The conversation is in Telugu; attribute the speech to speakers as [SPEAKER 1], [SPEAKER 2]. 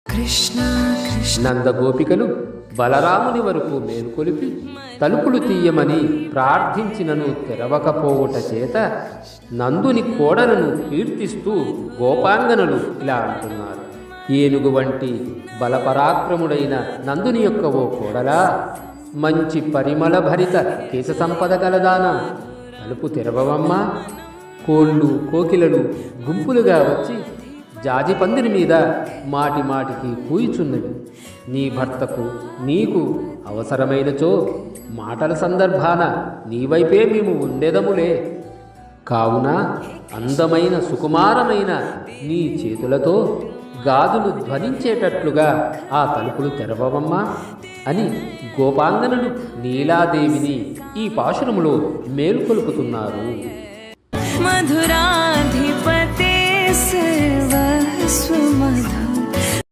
[SPEAKER 1] కృష్ణ
[SPEAKER 2] నందగోపికలు బలరాముని వరకు మేల్కొలిపి తలుపులు తీయమని ప్రార్థించినను తెరవకపోవుట చేత నందుని కోడలను కీర్తిస్తూ గోపాంగనులు ఇలా అంటున్నారు. ఏనుగు వంటి బలపరాక్రముడైన నందుని యొక్క ఓ కోడలా, మంచి పరిమళ భరిత కేశ సంపద కలదానా, తలుపు తెరవవమ్మా. కోళ్ళు కోకిలలు గుంపులుగా వచ్చి జాజి పందిరి మీద మాటి మాటికి కూయిచున్నవి. నీ భర్తకు నీకు అవసరమైనచో మాటల సందర్భాన నీవైపే మేము ఉండెదములే. కావున అందమైన సుకుమారమైన నీ చేతులతో గాజులు ధ్వనించేటట్లుగా ఆ తలుపులు తెరవవమ్మా అని గోపాంగనులు నీలాదేవిని ఈ పాశురములో మేల్కొలుపుతున్నారు.
[SPEAKER 1] మధురాధిపతే సర్వస్వ మధు